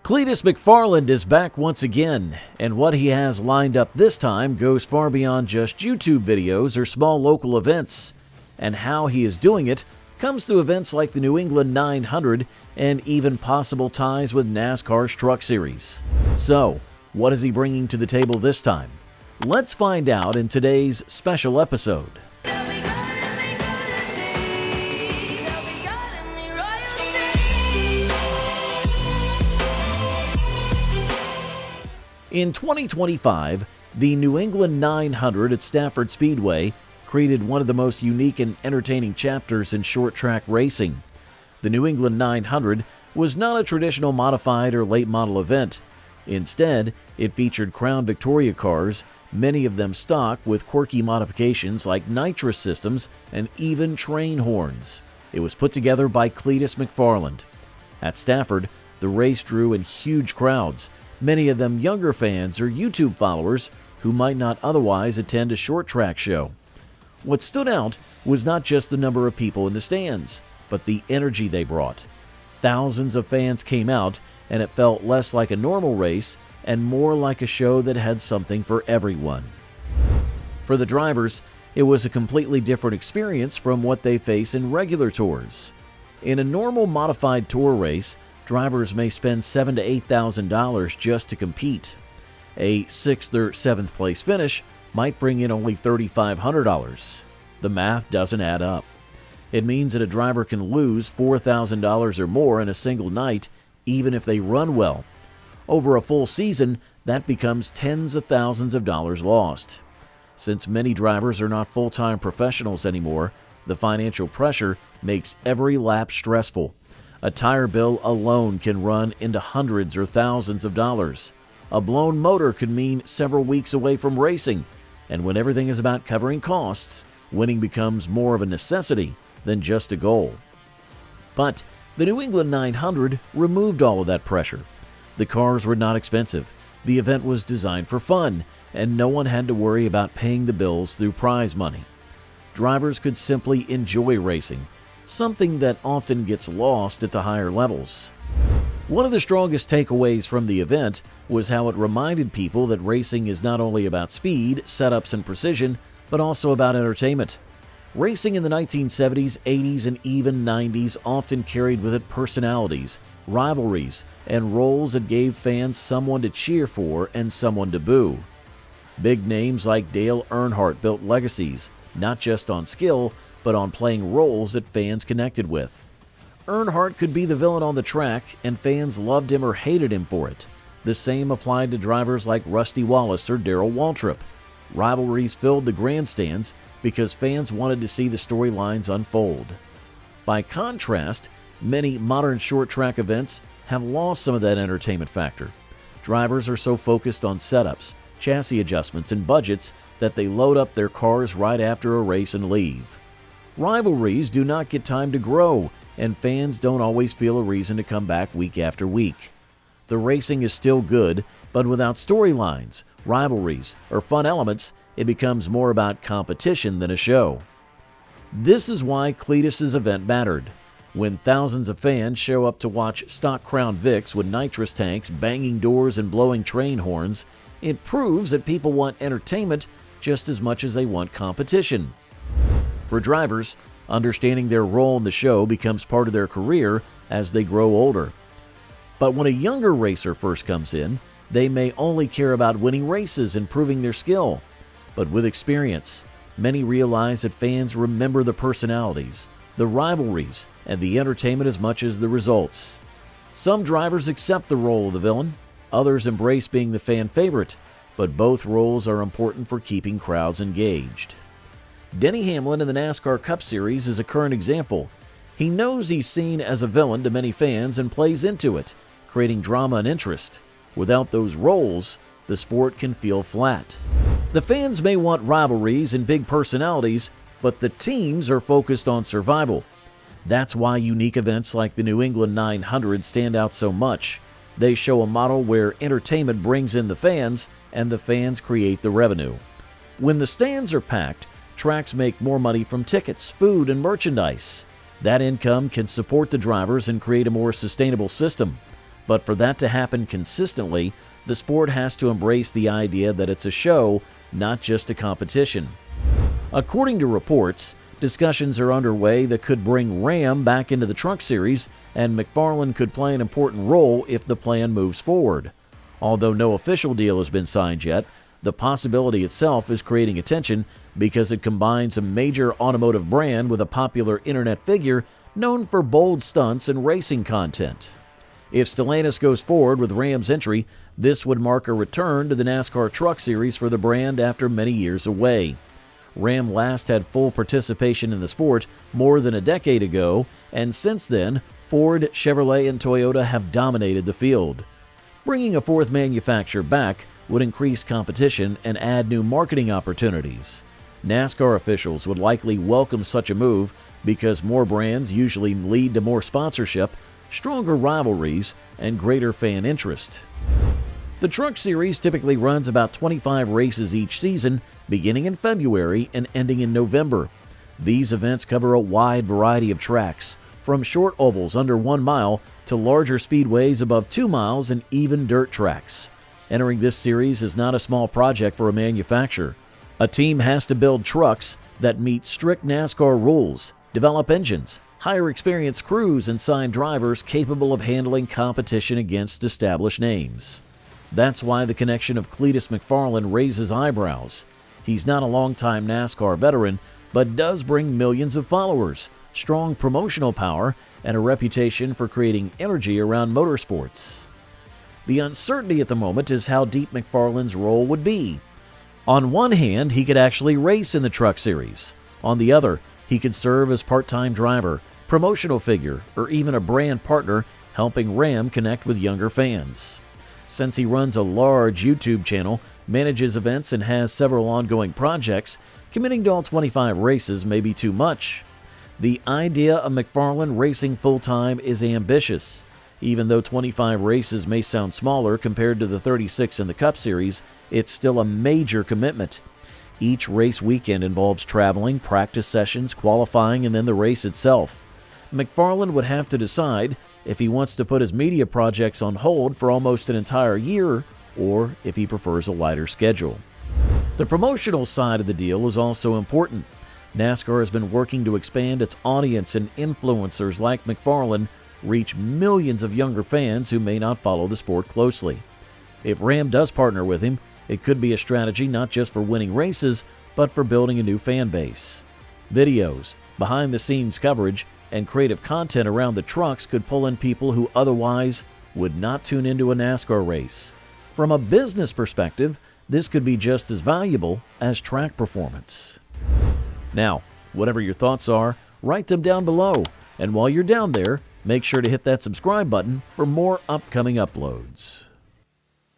Cleetus McFarland is back once again, and what he has lined up this time goes far beyond just YouTube videos or small local events. And how he is doing it comes through events like the New England 900 and even possible ties with NASCAR's Truck Series. So, what is he bringing to the table this time? Let's find out in today's special episode. In 2025, the New England 900 at Stafford Speedway created one of the most unique and entertaining chapters in short track racing. The New England 900 was not a traditional modified or late model event. Instead, it featured Crown Victoria cars, many of them stock with quirky modifications like nitrous systems and even train horns. It was put together by Cleetus McFarland. At Stafford, the race drew in huge crowds, many of them younger fans or YouTube followers who might not otherwise attend a short track show. What stood out was not just the number of people in the stands, but the energy they brought. Thousands of fans came out, and it felt less like a normal race and more like a show that had something for everyone. For the drivers, it was a completely different experience from what they face in regular tours. In a normal modified tour race, drivers may spend $7,000 to $8,000 just to compete. A 6th or 7th place finish might bring in only $3,500. The math doesn't add up. It means that a driver can lose $4,000 or more in a single night, even if they run well. Over a full season, that becomes tens of thousands of dollars lost. Since many drivers are not full-time professionals anymore, the financial pressure makes every lap stressful. A tire bill alone can run into hundreds or thousands of dollars. A blown motor could mean several weeks away from racing, and when everything is about covering costs, winning becomes more of a necessity than just a goal. But the New England 900 removed all of that pressure. The cars were not expensive, the event was designed for fun, and no one had to worry about paying the bills through prize money. Drivers could simply enjoy racing, something that often gets lost at the higher levels. One of the strongest takeaways from the event was how it reminded people that racing is not only about speed, setups, and precision, but also about entertainment. Racing in the 1970s, 80s, and even 90s often carried with it personalities, rivalries, and roles that gave fans someone to cheer for and someone to boo. Big names like Dale Earnhardt built legacies, not just on skill, but on playing roles that fans connected with. Earnhardt could be the villain on the track, and fans loved him or hated him for it. The same applied to drivers like Rusty Wallace or Darrell Waltrip. Rivalries filled the grandstands because fans wanted to see the storylines unfold. By contrast, many modern short track events have lost some of that entertainment factor. Drivers are so focused on setups, chassis adjustments, and budgets that they load up their cars right after a race and leave. Rivalries do not get time to grow, and fans don't always feel a reason to come back week after week. The racing is still good, but without storylines, rivalries, or fun elements, it becomes more about competition than a show. This is why Cleetus's event mattered. When thousands of fans show up to watch stock Crown Vics with nitrous tanks, banging doors, and blowing train horns, it proves that people want entertainment just as much as they want competition. For drivers, understanding their role in the show becomes part of their career as they grow older. But when a younger racer first comes in, they may only care about winning races and proving their skill. But with experience, many realize that fans remember the personalities, the rivalries, and the entertainment as much as the results. Some drivers accept the role of the villain, others embrace being the fan favorite, but both roles are important for keeping crowds engaged. Denny Hamlin in the NASCAR Cup Series is a current example. He knows he's seen as a villain to many fans and plays into it, creating drama and interest. Without those roles, the sport can feel flat. The fans may want rivalries and big personalities, but the teams are focused on survival. That's why unique events like the New England 900 stand out so much. They show a model where entertainment brings in the fans, and the fans create the revenue. When the stands are packed, tracks make more money from tickets, food, and merchandise. That income can support the drivers and create a more sustainable system. But for that to happen consistently, the sport has to embrace the idea that it's a show, not just a competition. According to reports, discussions are underway that could bring Ram back into the Truck Series, and McFarland could play an important role if the plan moves forward. Although no official deal has been signed yet, the possibility itself is creating attention because it combines a major automotive brand with a popular internet figure known for bold stunts and racing content. If Stellantis goes forward with Ram's entry, this would mark a return to the NASCAR Truck Series for the brand after many years away. Ram last had full participation in the sport more than a decade ago, and since then, Ford, Chevrolet, and Toyota have dominated the field. Bringing a fourth manufacturer back would increase competition and add new marketing opportunities. NASCAR officials would likely welcome such a move because more brands usually lead to more sponsorship, stronger rivalries, and greater fan interest. The Truck Series typically runs about 25 races each season, beginning in February and ending in November. These events cover a wide variety of tracks, from short ovals under 1 mile to larger speedways above 2 miles and even dirt tracks. Entering this series is not a small project for a manufacturer. A team has to build trucks that meet strict NASCAR rules, develop engines, hire experienced crews, and sign drivers capable of handling competition against established names. That's why the connection of Cleetus McFarland raises eyebrows. He's not a longtime NASCAR veteran, but does bring millions of followers, strong promotional power, and a reputation for creating energy around motorsports. The uncertainty at the moment is how deep McFarland's role would be. On one hand, he could actually race in the Truck Series. On the other, he could serve as part-time driver, promotional figure, or even a brand partner, helping Ram connect with younger fans. Since he runs a large YouTube channel, manages events, and has several ongoing projects, committing to all 25 races may be too much. The idea of McFarland racing full-time is ambitious. Even though 25 races may sound smaller compared to the 36 in the Cup Series, it's still a major commitment. Each race weekend involves traveling, practice sessions, qualifying, and then the race itself. McFarland would have to decide if he wants to put his media projects on hold for almost an entire year, or if he prefers a lighter schedule. The promotional side of the deal is also important. NASCAR has been working to expand its audience, and influencers like McFarland reach millions of younger fans who may not follow the sport closely. If Ram does partner with him, it could be a strategy not just for winning races, but for building a new fan base. Videos, behind-the-scenes coverage, and creative content around the trucks could pull in people who otherwise would not tune into a NASCAR race. From a business perspective, this could be just as valuable as track performance. Now, whatever your thoughts are, write them down below. And while you're down there, make sure to hit that subscribe button for more upcoming uploads.